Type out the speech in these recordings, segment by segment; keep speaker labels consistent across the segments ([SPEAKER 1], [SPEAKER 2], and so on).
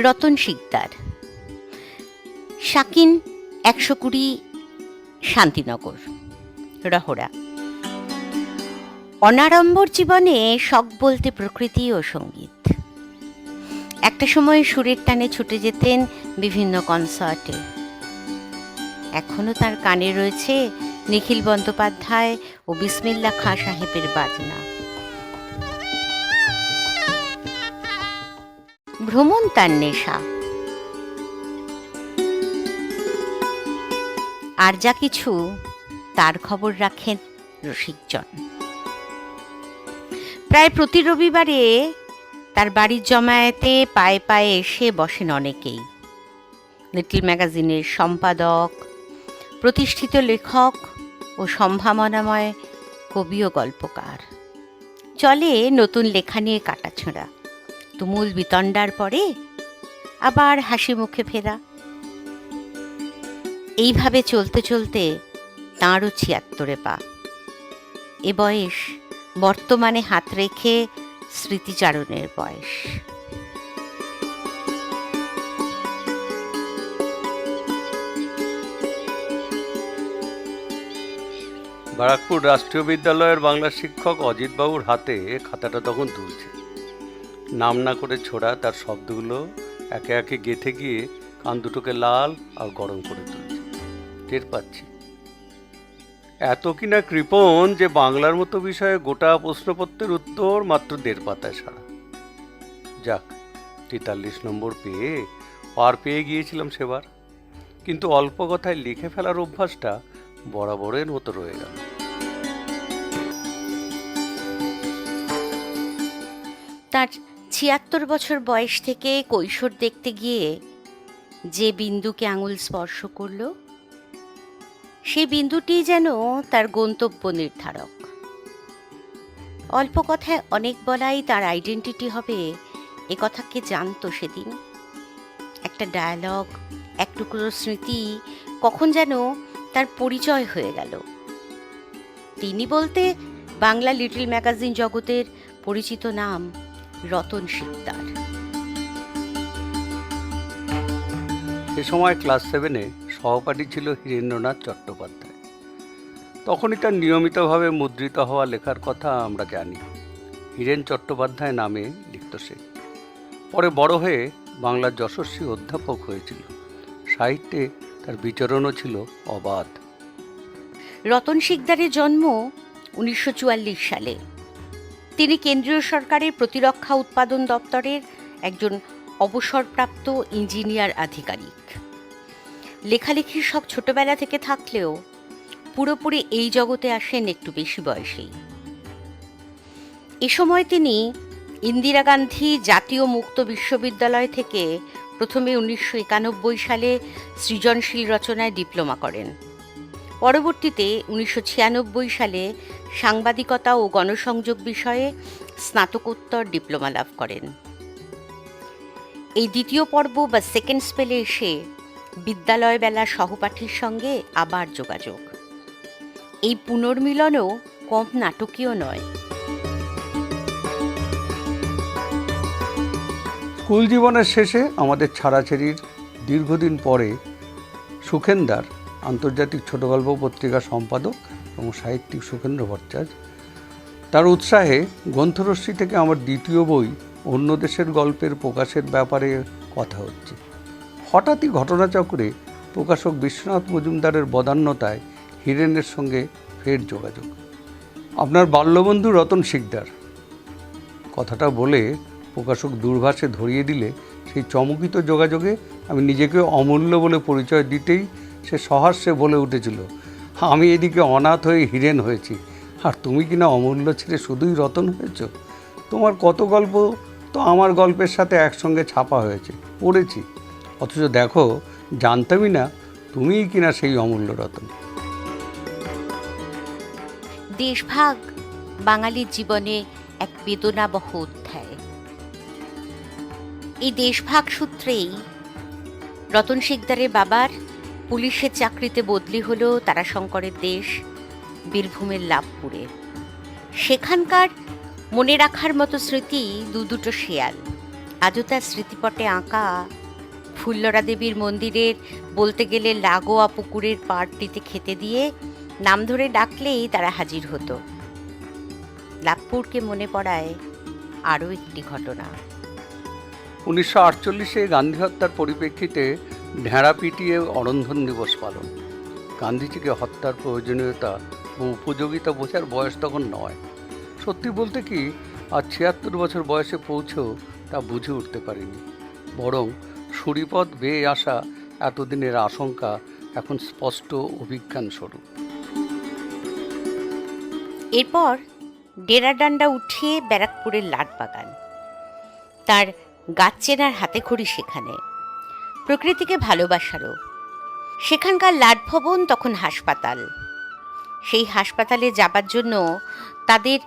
[SPEAKER 1] রতন শিকদার, শাকিন 120, শান্তিনগর, রহরা। অনাড়ম্বর জীবনে শখ বলতে প্রকৃতি ও সঙ্গীত। একটা সময় সুরের টানে ছুটে যেতেন বিভিন্ন কনসার্টে। এখনো তার কানে রয়েছে নিখিল বন্দ্যোপাধ্যায় ও বিসমিল্লাহ খাঁ সাহেবের বাজনা। ভ্রমণ তার নেশা। আর যা কিছু তার খবর রাখেন রসিকজন। প্রায় প্রতি রবিবারে তার বাড়ির জমায়েতে পায়ে পায়ে এসে বসেন অনেকেই। লিটল ম্যাগাজিনের সম্পাদক, প্রতিষ্ঠিত লেখক ও সম্ভাবনাময় কবি ও গল্পকার। চলে নতুন লেখা নিয়ে কাটাছোঁড়া, তুমুল বিতণ্ডার পরে আবার হাসি মুখে ফেরা। এইভাবে চলতে চলতে তাঁরও 76 পা। এ বয়স বর্তমানে হাত রেখে স্মৃতিচারণের বয়স।
[SPEAKER 2] বারাকপুর রাষ্ট্রীয় বিদ্যালয়ের বাংলা শিক্ষক অজিতবাবুর হাতে খাতাটা তখন তুলছে। নাম না করে ছোড়া তার শব্দগুলো একে একে গেঁথে গিয়ে কান দুটোকে লাল আর গরম করে তুলছে। টের পাচ্ছি এত কিনা কৃপণ যে বাংলার মতো বিষয়ে গোটা প্রশ্নপত্রের উত্তর মাত্র 1.5 পাতায় সারা। যাক, 43 নম্বর পেয়ে পার পেয়ে গিয়েছিলাম সেবার, কিন্তু অল্প কথায় লিখে ফেলার অভ্যাসটা বরাবরের মতো রয়ে গেল।
[SPEAKER 1] তার 76 বছর বয়স থেকে কৈশোর দেখতে গিয়ে যে বিন্দুকে আঙুল স্পর্শ করল, সেই বিন্দুটি যেন তার গন্তব্য নির্ধারক। অল্প কথায় অনেক বলাই তার আইডেন্টিটি হবে, এ কথা কে জানতো সেদিন? একটা ডায়ালগ, এক টুকরো স্মৃতি কখন যেন তার পরিচয় হয়ে গেল। তিনি বলতে বাংলা লিটল ম্যাগাজিন জগতের পরিচিত নাম রতন শিকদার।
[SPEAKER 2] সে সময় ক্লাস 7-এ সহপাঠী ছিল হীরেন্দ্রনাথ চট্টোপাধ্যায়। তখনই তার নিয়মিতভাবে মুদ্রিত হওয়া লেখার কথা আমরা জানি। হীরেন চট্টোপাধ্যায় নামে লিখত সে। পরে বড় হয়ে বাংলার যশস্বী অধ্যাপক হয়েছিল। সাহিত্যে তার বিচরণও ছিল অবাধ।
[SPEAKER 1] রতন শিকদারের জন্ম 1944 সালে। তিনি কেন্দ্রীয় সরকারের প্রতিরক্ষা উৎপাদন দপ্তরের একজন অবসরপ্রাপ্ত ইঞ্জিনিয়ার আধিকারিক। লেখালেখির শখ ছোটবেলা থেকে থাকলেও পুরোপুরি এই জগতে আসেন একটু বেশি বয়সেই। এ সময় তিনি ইন্দিরা গান্ধী জাতীয় মুক্ত বিশ্ববিদ্যালয় থেকে প্রথমে 1991 সালে সৃজনশীল রচনায় ডিপ্লোমা করেন। পরবর্তীতে 1996 সালে সাংবাদিকতা ও গণসংযোগ বিষয়ে স্নাতকোত্তর ডিপ্লোমা লাভ করেন। এই দ্বিতীয় পর্ব বা সেকেন্ড স্পেলে এসে বিদ্যালয় বেলা সহপাঠীর সঙ্গে আবার যোগাযোগ। এই পুনর্মিলনও কম নাটকীয় নয়।
[SPEAKER 2] স্কুল জীবনের শেষে আমাদের ছাড়াছাড়ির দীর্ঘদিন পরে সুখেন্দার, আন্তর্জাতিক ছোট গল্প পত্রিকা সম্পাদক এবং সাহিত্যিক সুখেন্দ্র ভট্টাচার্য, তার উৎসাহে গ্রন্থরশ্মি থেকে আমার দ্বিতীয় বই অন্য দেশের গল্পের প্রকাশের ব্যাপারে কথা হচ্ছে। হঠাৎই ঘটনাচক্রে প্রকাশক বিশ্বনাথ মজুমদারের বদান্যতায় হীরেনের সঙ্গে ফের যোগাযোগ। আপনার বাল্যবন্ধু রতন শিকদার, কথাটা বলে প্রকাশক দূরভাষে ধরিয়ে দিলে সেই চমকিত যোগাযোগে আমি নিজেকে অমূল্য বলে পরিচয় দিতেই সে সহাস্যে বলে উঠেছিল, আমি এদিকে অনাথ হয়ে হীরেন হয়েছি, আর তুমি কিনা অমূল্য ছেড়ে শুধুই রতন হয়েছ। তোমার কত গল্প তো আমার গল্পের সাথে একসঙ্গে ছাপা হয়েছে, পড়েছি, অথচ দেখো জানতামই না তুমিই কিনা সেই অমূল্য রতন।
[SPEAKER 1] দেশভাগ বাঙালির জীবনে এক বেদনাবহ অধ্যায়। এই দেশভাগ সূত্রেই রতন শিকদারের বাবার পুলিশের চাকরিতে বদলি হলো তারাশঙ্করের দেশ বীরভূমের লাভপুরে। সেখানকার মনে রাখার মতো স্মৃতি দুটো শেয়াল। আজও তার স্মৃতিপটে আঁকা ফুল্লরা দেবীর মন্দিরের বলতে গেলে লাগোয়া পুকুরের পাড়টিতে খেতে দিয়ে নাম ধরে ডাকলেই তারা হাজির হতো। লাভপুরকে মনে পড়ায় আরও একটি ঘটনা।
[SPEAKER 2] 1948-এ গান্ধী হত্যার পরিপ্রেক্ষিতে ঢেঁড়া পিটিয়ে অরন্ধন দিবস পালন। গান্ধীজিকে হত্যার প্রয়োজনীয়তা ও উপযোগিতা বোঝার বয়স তখন নয়। সত্যি বলতে কি, আজ 76 বছর বয়সে পৌঁছেও তা বুঝে উঠতে পারিনি। বরং সুরিপথ বেয়ে আসা এতদিনের আশঙ্কা এখন স্পষ্ট অভিজ্ঞান স্বরূপ।
[SPEAKER 1] এরপর ডেরাডান্ডা উঠিয়ে ব্যারাকপুরের লাটবাগান, তার গাছ চেনার হাতেখড়ি সেখানে, প্রকৃতিকে ভালোবাসারও। সেখানকার লাটভবন তখন হাসপাতাল। সেই হাসপাতালে যাবার জন্য তাদের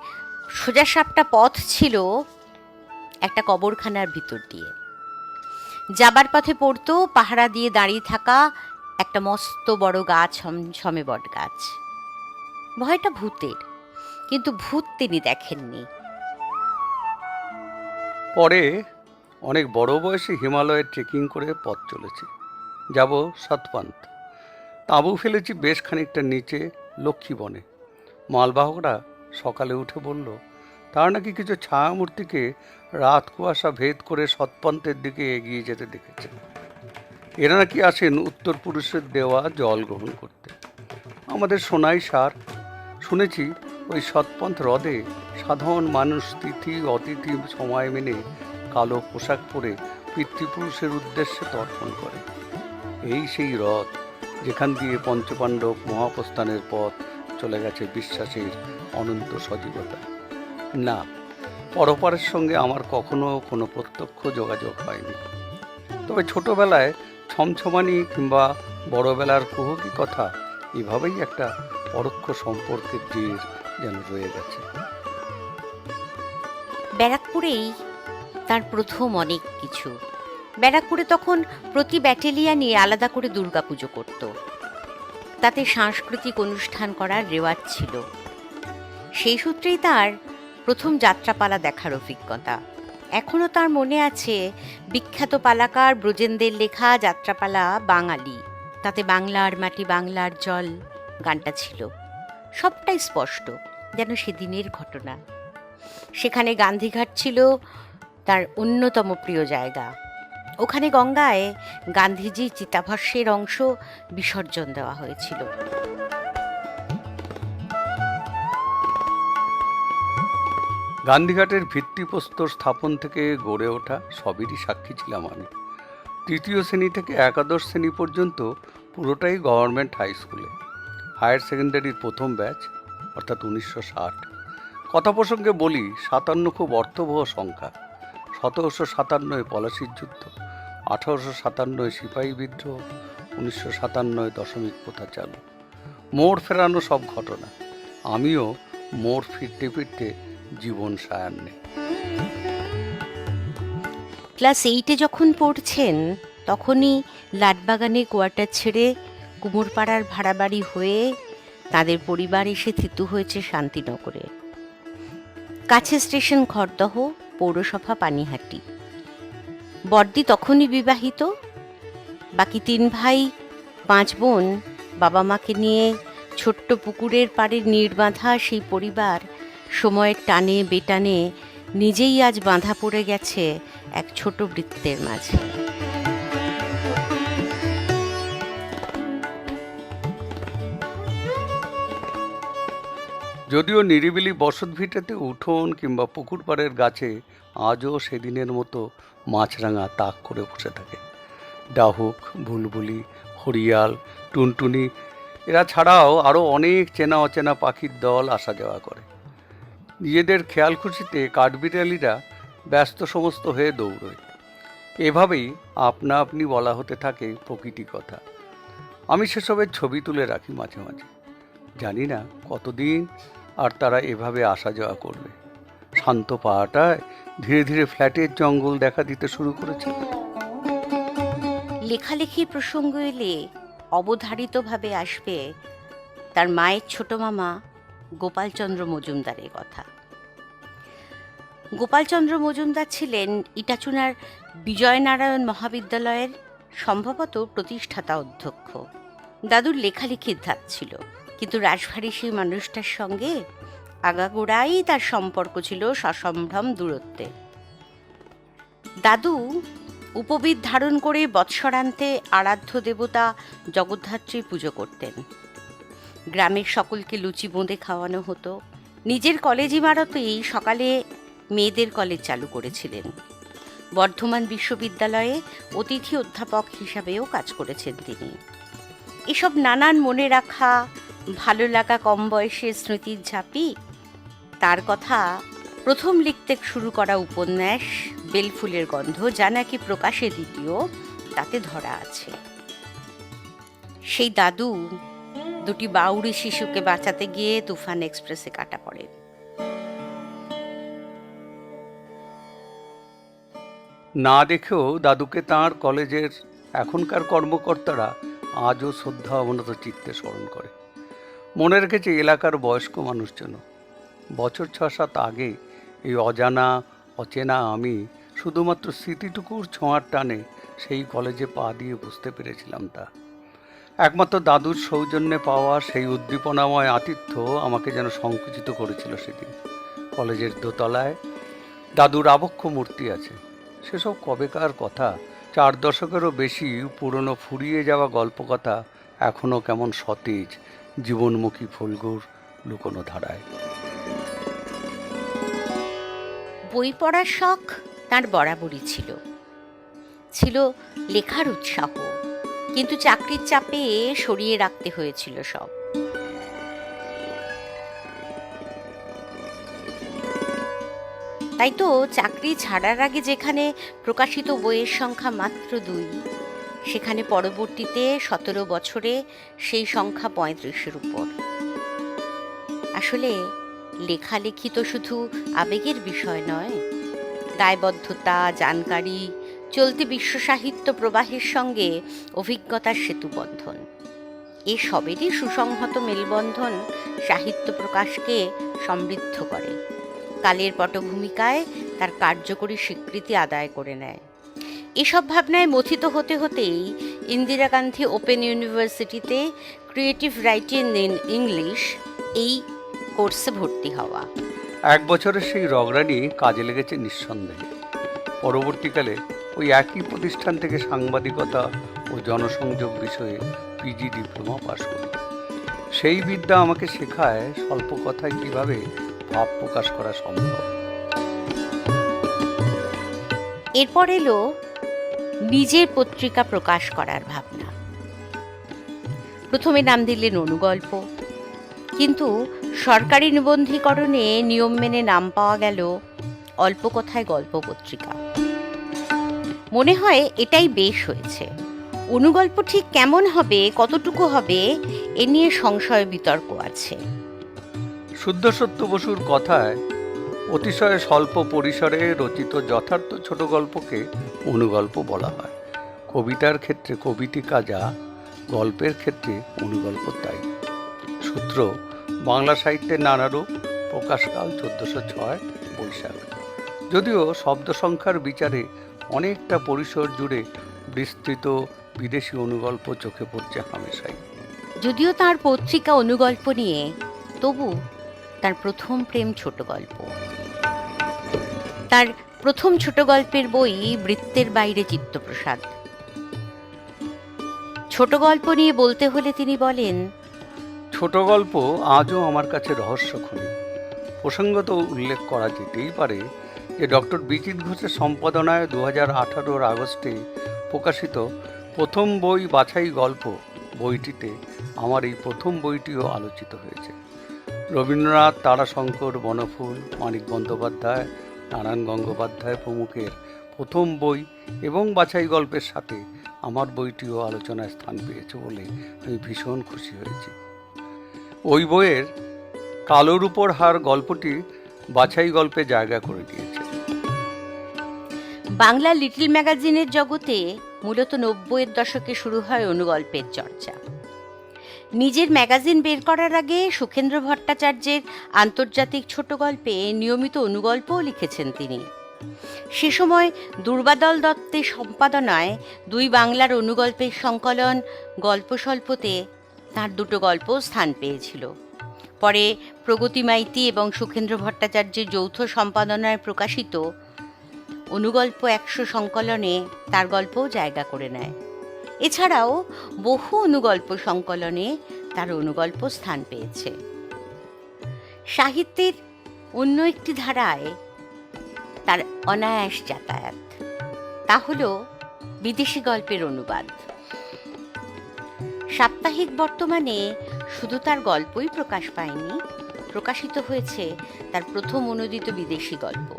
[SPEAKER 1] সোজাসাপটা পথ ছিল একটা কবরখানার ভিতর দিয়ে। যাবার পথে পড়তো পাহারা দিয়ে দাঁড়িয়ে থাকা একটা মস্ত বড় গাছ, ছমছমে বট গাছ। ভয়টা ভূতের, কিন্তু ভূত তিনি দেখেননি।
[SPEAKER 2] পরে অনেক বড় বয়সে হিমালয়ে ট্রেকিং করে পথ চলেছি, যাব সৎপান্ত। তাঁবু ফেলেছি বেশ খানিকটা নিচে লক্ষ্মী বনে। মালবাহকরা সকালে উঠে বলল, তারা নাকি কিছু ছায়ামূর্তিকে রাত কুয়াশা ভেদ করে সৎপন্থের দিকে এগিয়ে যেতে দেখেছে। এরা নাকি আসেন উত্তর পুরুষের দেওয়া জল গ্রহণ করতে। আমাদের শোনাই সার। শুনেছি ওই সৎপন্থ হ্রদে সাধারণ মানুষ তিথি অতিথি সময় মেনে কালো পোশাক পরে পিতৃপুরুষের উদ্দেশ্যে তর্পণ করে। এই সেই হ্রদ যেখান দিয়ে পঞ্চপাণ্ডব মহাপ্রস্থানের পথ চলে গেছে বিশ্বাসের অনন্ত সজীবতা। না, পরপারের সঙ্গে আমার কখনো কোনো প্রত্যক্ষ যোগাযোগ হয়নি। তবে ছোটবেলায় ছমছমানি কিংবা বড়বেলার কুহকি কথা, এভাবেই একটা পরোক্ষ সম্পর্কের জের যেন রয়ে গেছে।
[SPEAKER 1] ব্যারাকপুরেই তার প্রথম অনেক কিছু। ব্যারাকপুরে তখন প্রতি ব্যাটালিয়ানে আলাদা করে দুর্গাপুজো করত। তাতে সাংস্কৃতিক অনুষ্ঠান করার রেওয়াজ ছিল। সেই সূত্রেই তার প্রথম যাত্রাপালা দেখার অভিজ্ঞতা। এখনও তার মনে আছে বিখ্যাত পালাকার ব্রজেনদের লেখা যাত্রাপালা বাঙালি, তাতে বাংলার মাটি বাংলার জল গানটা ছিল। সবটাই স্পষ্ট, যেন সেদিনের ঘটনা। সেখানে গান্ধীঘাট ছিল তার অন্যতম প্রিয় জায়গা। ওখানে গঙ্গায় গান্ধীজির চিতাভস্মের অংশ বিসর্জন দেওয়া হয়েছিল।
[SPEAKER 2] গান্ধীঘাটের ভিত্তিপ্রস্তর স্থাপন থেকে গড়ে ওঠা সবেরই সাক্ষী ছিলাম আমি। তৃতীয় শ্রেণী থেকে একাদশ শ্রেণী পর্যন্ত পুরোটাই গভর্নমেন্ট হাই স্কুলে। হায়ার সেকেন্ডারির প্রথম ব্যাচ, অর্থাৎ 1960। কথা প্রসঙ্গে বলি, 57 খুব অর্থবহ সংখ্যা। 1757 পলাশির যুদ্ধ, 1857 সিপাহী বিদ্রোহ, 1957 দশমিক প্রথা চালু। মোড় ফেরানো সব ঘটনা। আমিও মোড় ফিরতে ফিরতে জীবন সায়ান্নে।
[SPEAKER 1] ক্লাস 8-এ যখন পড়ছেন, তখনই লাটবাগানে কোয়ার্টার ছেড়ে কুমোরপাড়ার ভাড়া বাড়ি হয়ে তাদের পরিবার এসে থিতু হয়েছে শান্তিনগরে। কাছে স্টেশন খড়দহ, পৌরসভা পানিহাটি। বড়দি তখনই বিবাহিত। বাকি 3 ভাই 5 বোন বাবা মাকে নিয়ে ছোট্ট পুকুরের পাড়ের নির্বাঁধা সেই পরিবার সময়ের টানে বেটানে নিজেই আজ বাঁধা পড়ে গেছে এক ছোট বৃত্তের মাঝে।
[SPEAKER 2] যদিও নিরিবিলি বসত ভিটেতে উঠোন কিংবা পুকুর পাড়ের গাছে আজও সেদিনের মতো মাছরাঙা তাক করে বসে থাকে। ডাহুক, বুলবুলি, হরিয়াল, টুনটুনি, এরা ছাড়াও আরও অনেক চেনা অচেনা পাখির দল আসা যাওয়া করে। নিজেদের খেয়াল খুশিতে কাঠবিড়ালিরা ব্যস্ত সমস্ত হয়ে দৌড়য়। এভাবেই আপনা আপনি বলা হতে থাকে প্রকৃতি কথা। আমি সেসবের ছবি তুলে রাখি মাঝে মাঝে। জানি না কতদিন আর তারা এভাবে আসা যাওয়া করবে। শান্ত পাহাড়টায় ধীরে ধীরে ফ্ল্যাটের জঙ্গল দেখা দিতে শুরু করেছে।
[SPEAKER 1] লেখালেখির প্রসঙ্গ এলে অবধারিতভাবে আসবে তার মায়ের ছোট মামা গোপালচন্দ্র মজুমদারের কথা। গোপালচন্দ্র মজুমদার ছিলেন ইটাচুনার বিজয়নারায়ণ মহাবিদ্যালয়ের সম্ভবত প্রতিষ্ঠাতা অধ্যক্ষ। দাদুর লেখালেখির ধাত ছিল, কিন্তু রাশভারী সেই মানুষটার সঙ্গে আগাগোড়াই তার সম্পর্ক ছিল সসম্ভ্রম দূরত্বে। দাদু উপবিদ ধারণ করে বৎসরান্তে আরাধ্য দেবতা জগদ্ধাত্রীর পুজো করতেন। গ্রামের সকলকে লুচি বোঁদে খাওয়ানো হতো। নিজের কলেজ ইমারতেই সকালে মেয়েদের কলেজ চালু করেছিলেন। বর্ধমান বিশ্ববিদ্যালয়ে অতিথি অধ্যাপক হিসাবেও কাজ করেছেন তিনি। এসব নানান মনে রাখা, ভালো লাগা কম বয়সের স্মৃতির ঝাঁপি। তার কথা প্রথম লিখতে শুরু করা উপন্যাস বেলফুলের গন্ধ, যা নাকি প্রকাশে দ্বিতীয়, তাতে ধরা আছে। সেই দাদু দুটি বাউরি শিশুকে বাঁচাতে গিয়ে তুফান এক্সপ্রেসে কাটা পড়েন।
[SPEAKER 2] না দেখেও দাদুকে তাঁর কলেজের এখনকার কর্মকর্তারা আজও শ্রদ্ধা অবনত চিত্তে স্মরণ করে। মনে রেখেছে এলাকার বয়স্ক মানুষজন। বছর 6-7 আগে এই অজানা অচেনা আমি শুধুমাত্র স্মৃতিটুকুর ছোঁয়ার টানে সেই কলেজে পা দিয়ে বুঝতে পেরেছিলাম তা। একমাত্র দাদুর সৌজন্যে পাওয়া সেই উদ্দীপনাময় আতিথ্য আমাকে যেন সংকুচিত করেছিল সেদিন। কলেজের দোতলায় দাদুর আবক্ষ মূর্তি আছে। সেসব কবেকার কথা, 4 দশকেরও বেশি পুরনো ফুরিয়ে যাওয়া গল্পকথা এখনও কেমন সতেজ, জীবনমুখী ফুলগুর লুকোনো ধারায়।
[SPEAKER 1] বই পড়ার শখ তার বরাবরই ছিল। ছিল লেখার উৎসাহ, কিন্তু চাকরির চাপে সরিয়ে রাখতে হয়েছিল সব। তাই তো চাকরি ছাড়ার আগে যেখানে প্রকাশিত বইয়ের সংখ্যা মাত্র 2, সেখানে পরবর্তীতে 17 বছরে সেই সংখ্যা 35-এর উপর। আসলে লেখালেখি তো শুধু আবেগের বিষয় নয়, দায়বদ্ধতা, জানকারি, চলতি বিশ্ব সাহিত্য প্রবাহের সঙ্গে অভিজ্ঞতার সেতুবন্ধন। এ সবেরই সুসংহত মেলবন্ধন সাহিত্য প্রকাশকে সমৃদ্ধ করে, কালের পটভূমিকায় তার কার্যকরী স্বীকৃতি আদায় করে নেয়। এসব ভাবনায় মথিত হতে হতেই ইন্দিরা গান্ধী ওপেন ইউনিভার্সিটিতে ক্রিয়েটিভ রাইটিং ইন ইংলিশ এই কোর্সে ভর্তি হওয়া।
[SPEAKER 2] 1 বছরের সেই রগরানি কাজে লেগেছে নিঃসন্দেহে। পরবর্তীকালে ওই একই প্রতিষ্ঠান থেকে সাংবাদিকতা ও জনসংযোগ বিষয়ে পিজি ডিপ্লোমা পাশ করি। সেই বিদ্যা আমাকে শেখায় স্বল্প কথায় কিভাবে ভাব প্রকাশ করা সম্ভব।
[SPEAKER 1] এরপর এলো নিজের পত্রিকা প্রকাশ করার ভাবনা। প্রথমে নাম দিলেন অনুগল্প, কিন্তু সরকারি নিবন্ধীকরণে নিয়ম মেনে নাম পাওয়া গেল অল্প কথায় গল্প পত্রিকা। মনে হয় এটাই বেশ হয়েছে। অনুগল্প ঠিক কেমন হবে, কতটুকু হবে, এ নিয়ে সংশয় বিতর্ক আছে।
[SPEAKER 2] শুদ্ধ সত্য বসুর কথায় অতিশয় স্বল্প পরিসরে রচিত যথার্থ ছোট গল্পকে অনুগল্প বলা হয়। কবিতার ক্ষেত্রে কবিতিকা যা, গল্পের ক্ষেত্রে অনুগল্প তাই। সূত্র বাংলা সাহিত্যের নানা রূপ, প্রকাশকাল 1406 বৈশাখ। যদিও শব্দ সংখ্যার বিচারে অনেকটা পরিসর জুড়ে বিস্তৃত বিদেশি অনুগল্প চোখে পড়ছে হামেশাই।
[SPEAKER 1] যদিও তার পত্রিকা অনুগল্প নিয়ে, তবু তার প্রথম প্রেম ছোট গল্প। তার প্রথম ছোট গল্পের বই বৃত্তের বাইরে চিত্তপ্রসাদ। ছোট গল্প নিয়ে বলতে হলে তিনি বলেন,
[SPEAKER 2] ছোট গল্প আজও আমার কাছে রহস্য খনি। প্রসঙ্গত উল্লেখ করা যেতেই পারে যে ডক্টর বিচিত ঘোষের সম্পাদনায় 2018 আগস্টে প্রকাশিত প্রথম বই বাছাই গল্প বইটিতে আমার এই প্রথম বইটিও আলোচিত হয়েছে। রবীন্দ্রনাথ, তারাশঙ্কর, বনফুল, মানিক বন্দ্যোপাধ্যায়, নারায়ণ গঙ্গোপাধ্যায় প্রমুখের প্রথম বই এবং বাছাই গল্পের সাথে আমার বইটিও আলোচনায় স্থান পেয়েছে বলে আমি ভীষণ খুশি হয়েছি। ওই বইয়ের কালোর উপর হার গল্পটি বাছাই গল্পে জায়গা করে দিয়েছে।
[SPEAKER 1] বাংলা লিটল ম্যাগাজিনের জগতে মূলত 90-এর দশকে শুরু হয় অনুগল্পের চর্চা। নিজের ম্যাগাজিন বের করার আগে সুখেন্দ্র ভট্টাচার্যের আন্তর্জাতিক ছোট গল্পে নিয়মিত অনুগল্পও লিখেছেন তিনি। সে সময় দুর্বাদল দত্তের সম্পাদনায় দুই বাংলার অনুগল্পের সংকলন গল্পস্বল্পতে তার দুটো গল্প স্থান পেয়েছিল। পরে প্রগতি মাইতি এবং সুখেন্দ্র ভট্টাচার্যের যৌথ সম্পাদনায় প্রকাশিত অনুগল্প 100 সংকলনে তার গল্পও জায়গা করে নেয়। এছাড়াও বহু অনুগল্প সংকলনে তার অনুগল্প স্থান পেয়েছে। সাহিত্যের অন্য একটি ধারায় তার অনায়াস যাতায়াত, তা হল বিদেশি গল্পের অনুবাদ। সাপ্তাহিক বর্তমানে শুধু তার গল্পই প্রকাশ পায়নি, প্রকাশিত হয়েছে তার প্রথম অনুদিত বিদেশি গল্প।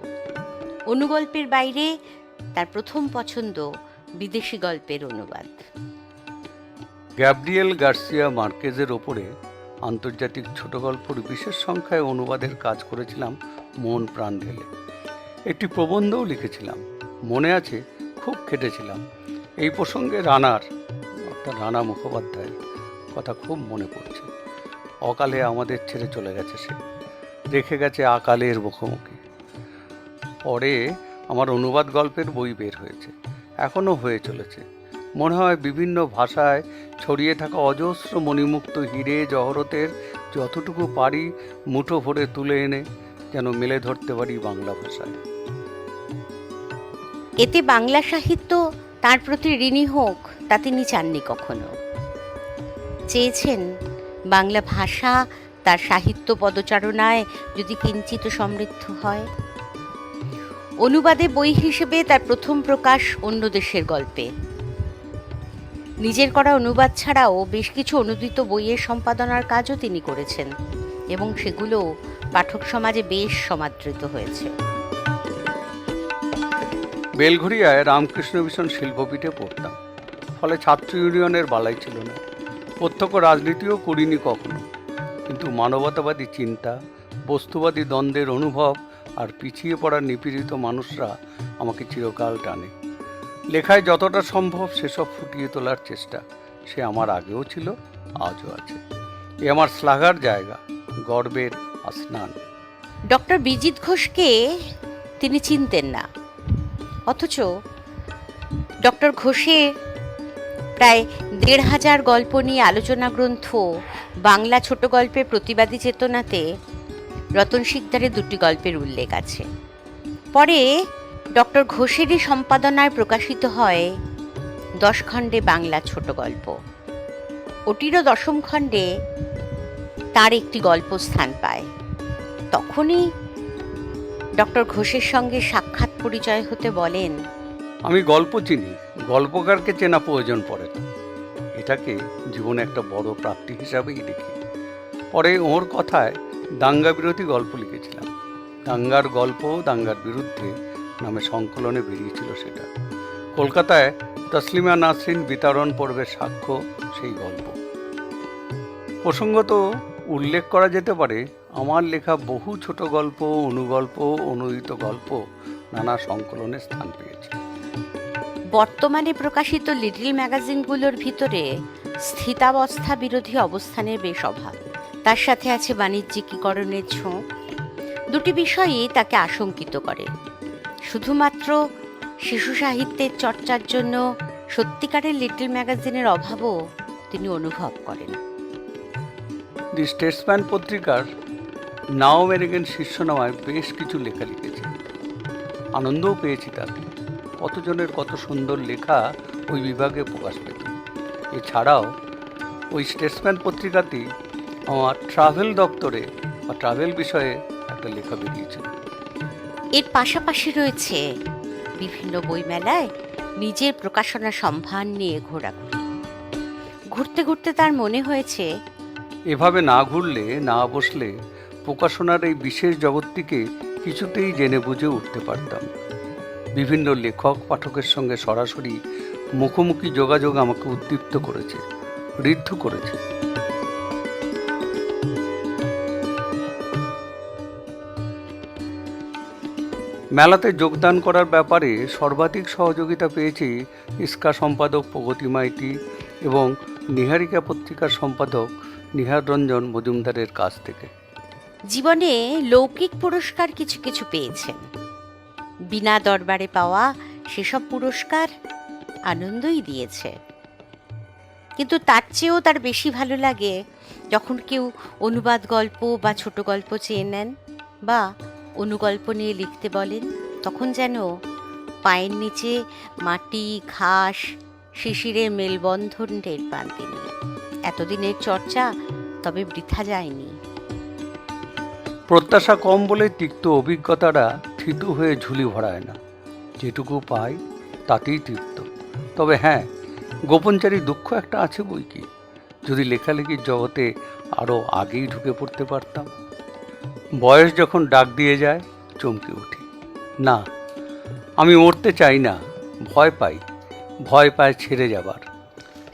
[SPEAKER 1] অনুগল্পের বাইরে তার প্রথম পছন্দ বিদেশি গল্পের অনুবাদ।
[SPEAKER 2] গ্যাব্রিয়েল গার্সিয়া মার্কেজের ওপরে আন্তর্জাতিক ছোট গল্পর বিশেষ সংখ্যায় অনুবাদের কাজ করেছিলাম মন প্রাণ ঢেলে। একটি প্রবন্ধও লিখেছিলাম, মনে আছে, খুব খেটেছিলাম। এই প্রসঙ্গে রানা মুখোপাধ্যায়ের কথা খুব মনে পড়ছে। অকালে আমাদের ছেড়ে চলে গেছে সে, রেখে গেছে আকালের মুখোমুখি। পরে আমার অনুবাদ গল্পের বই বের হয়েছে, এখনও হয়ে চলেছে। মনে হয় বিভিন্ন ভাষায় ছড়িয়ে থাকা অজস্র মণিমুক্ত হিরে জহরতের যতটুকু পারি মুঠো ভরে তুলে এনে যেন মেলে ধরতে পারি বাংলা ভাষায়।
[SPEAKER 1] এতে বাংলা সাহিত্য তার প্রতি ঋণী হোক তা তিনি চাননি কখনো। চেয়েছেন বাংলা ভাষা তার সাহিত্য পদচারণায় যদি কিঞ্চিত সমৃদ্ধ হয়। অনুবাদে বই হিসেবে তার প্রথম প্রকাশ অন্য দেশের গল্পে। নিজের করা অনুবাদ ছাড়াও বেশ কিছু অনুদিত বইয়ের সম্পাদনার কাজও তিনি করেছেন এবং সেগুলো পাঠক সমাজে বেশ সমাদৃত হয়েছে।
[SPEAKER 2] বেলঘরিয়ায় রামকৃষ্ণ মিশন শিল্পপীঠে পড়তাম, ফলে ছাত্র ইউনিয়নের বালাই ছিল না। প্রত্যক্ষ রাজনীতিও করিনি কখনো, কিন্তু মানবতাবাদী চিন্তা, বস্তুবাদী দ্বন্দ্বের অনুভব আর পিছিয়ে পড়া নিপীড়িত মানুষরা আমাকে চিরকাল টানে। লেখায় যতটা সম্ভব সেসব ফুটিয়ে তোলার চেষ্টা, সে আমার আগেও ছিল, আজও আছে। এ আমার শ্লাঘার জায়গা, গর্বের আসনান।
[SPEAKER 1] ডক্টর বিজিত ঘোষকে তিনি চিনতেন না, অথচ ডক্টর ঘোষের প্রায় ১৫০০ গল্প নিয়ে আলোচনা গ্রন্থ বাংলা ছোট গল্পের প্রতিবাদী চেতনাতে রতন শিকদারের দুটি গল্পের উল্লেখ আছে। পরে ডক্টর ঘোষেরই সম্পাদনায় প্রকাশিত হয় 10 খণ্ডে বাংলা ছোট গল্প। ওটিরও 10ম খণ্ডে তার একটি গল্প স্থান পায়। তখনই ডক্টর ঘোষের সঙ্গে সাক্ষাৎ পরিচয় হতে বলেন,
[SPEAKER 2] আমি গল্প চিনি, গল্পকারকে চেনা প্রয়োজন পড়ে না। এটাকে জীবনে একটা বড় প্রাপ্তি হিসাবেই দেখি। পরে ওর কথায় দাঙ্গা বিরোধী গল্প লিখেছিলাম। দাঙ্গার গল্প, দাঙ্গার বিরুদ্ধে নামে সংকলনে বেরিয়েছিল সেটা। কলকাতায় তসলিমা নাসরিন বিতরণ পর্বের সাক্ষ্য সেই গল্প। প্রসঙ্গত উল্লেখ করা যেতে পারে, আমার লেখা বহু ছোট গল্প, অনুগল্প, অনুদিত গল্প নানা সংকলনে স্থান পেয়েছে।
[SPEAKER 1] বর্তমানে প্রকাশিত লিটল ম্যাগাজিনগুলোর ভিতরে স্থিতাবস্থা বিরোধী অবস্থানের বেশ অভাব। তার সাথে আছে বাণিজ্যিকীকরণের ঝোঁক। দুটি বিষয়ই তাকে আশঙ্কিত করে। শুধুমাত্র শিশু সাহিত্যের চর্চার জন্য সত্যিকারের লিটল ম্যাগাজিনের অভাবও তিনি অনুভব করেন।
[SPEAKER 2] দি স্টেটসম্যান পত্রিকার নাও আমেরিকান শীর্ষনামায় বেশ কিছু লেখা লিখেছি, আনন্দও পেয়েছি তাতে। কতজনের কত সুন্দর লেখা ওই বিভাগে প্রকাশ পেত। এছাড়াও ওই স্টেটসম্যান পত্রিকাতেই আমার ট্রাভেল দপ্তরে বা ট্রাভেল বিষয়ে একটা লেখা বেরিয়েছিল।
[SPEAKER 1] এর পাশাপাশি রয়েছে বিভিন্ন বইমেলায় নিজের প্রকাশনা সম্ভার নিয়ে ঘোরাঘুরি। ঘুরতে ঘুরতে তার মনে হয়েছে,
[SPEAKER 2] এভাবে না ঘুরলে, না বসলে প্রকাশনার এই বিশেষ জগৎটিকে কিছুতেই জেনে বুঝে উঠতে পারতাম। বিভিন্ন লেখক পাঠকের সঙ্গে সরাসরি মুখোমুখি যোগাযোগ আমাকে উদ্দীপ্ত করেছে, ঋদ্ধ করেছে। মেলাতে যোগদান করার ব্যাপারে সর্বাধিক সহযোগিতা পেয়েছি ইস্কা সম্পাদক প্রগতি মাইতি এবং নিহারিকা পত্রিকার সম্পাদক নিহার রঞ্জন মজুমদারের কাছ থেকে।
[SPEAKER 1] জীবনে লৌকিক পুরস্কার কিছু কিছু পেয়েছেন। বিনা দরবারে পাওয়া সেসব পুরস্কার আনন্দই দিয়েছে, কিন্তু তার চেয়েও তার বেশি ভালো লাগে যখন কেউ অনুবাদ গল্প বা ছোট গল্প চেয়ে নেন বা অনুগল্প নিয়ে লিখতে বলেন। তখন যেন পায়ের নিচে মাটি, ঘাস, শিশিরে মেলবন্ধন টের পান তিনি। এতদিনের চর্চা তবে বৃথা যায়নি।
[SPEAKER 2] প্রত্যাশা কম বলে তিক্ত অভিজ্ঞতাটা থিতু হয়ে ঝুলি ভরায় না। যেটুকু পাই তাতেই তৃপ্ত। তবে হ্যাঁ, গোপনচারী দুঃখ একটা আছে বই কি, যদি লেখালেখির জগতে আরও আগেই ঢুকে পড়তে পারতাম। বয়স যখন ডাক দিয়ে যায় চমকে উঠি। না, আমি মরতে চাই না, ভয় পাই। ভয় পায় ছেড়ে যাবার।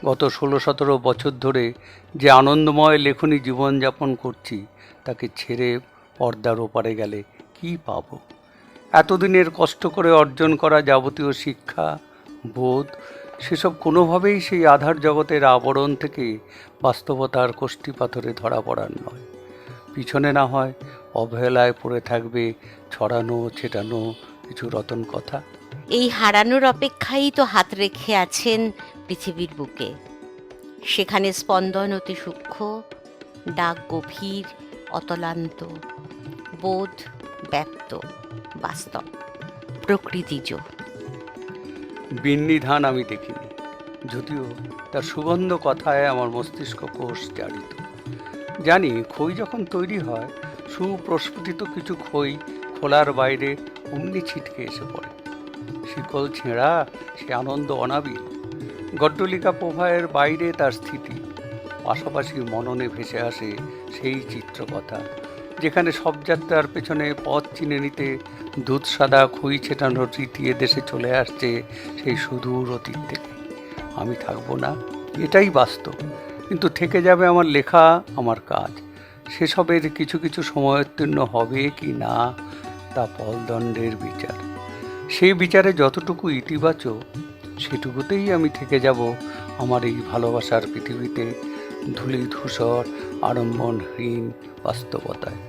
[SPEAKER 2] গত 16-17 বছর ধরে যে আনন্দময় লেখনী জীবনযাপন করছি, তাকে ছেড়ে পর্দার ওপারে গেলে কি পাবো? এতদিনের কষ্ট করে অর্জন করা যাবতীয় শিক্ষা, বোধ, সেসব কোনোভাবেই সেই আধার জগতের আবরণ থেকে বাস্তবতার কষ্টি পাথরে ধরা পড়ার নয়। পিছনে না হয় অবহেলায় পড়ে থাকবে ছড়ানো ছেটানো কিছু রতন কথা।
[SPEAKER 1] এই হারানোর অপেক্ষাই তো হাত রেখে আছেন পৃথিবীর বুকে। সেখানে স্পন্দন অতি সূক্ষ্ম, ডাক গভীর, অতলান্ত, বোধ ব্যক্ত, বাস্তব, প্রকৃতিজ।
[SPEAKER 2] বিন্নি ধান আমি দেখিনি, যদিও তার সুগন্ধ কথায় আমার মস্তিষ্ক কোষ জারিত। জানি খই যখন তৈরি হয়, সুপ্রস্ফুটিত কিছু খই খোলার বাইরে অমনি ছিটকে এসে পড়ে। শিকল ছেঁড়া সে আনন্দ অনাবিল। গড্ডলিকা প্রবাহের বাইরে তার স্থিতি। পাশাপাশি মননে ভেসে আসে সেই চিত্রকথা, যেখানে সব যাত্রার পেছনে পথ চিনে নিতে দুধ সাদা খই ছেটানোর রীতি এদেশে চলে আসছে সেই সুদূর অতীত থেকে। আমি থাকবো না, এটাই বাস্তব, কিন্তু থেকে যাবে আমার লেখা, আমার কাজ। সেসবের কিছু কিছু সময়োত্তীর্ণ হবে কি না তা পলদণ্ডের বিচার। সেই বিচারে যতটুকু ইতিবাচক, সেটুকুতেই আমি থেকে যাব আমার এই ভালোবাসার পৃথিবীতে, ধূলি ধূসর আড়ম্বরহীন বাস্তবতায়।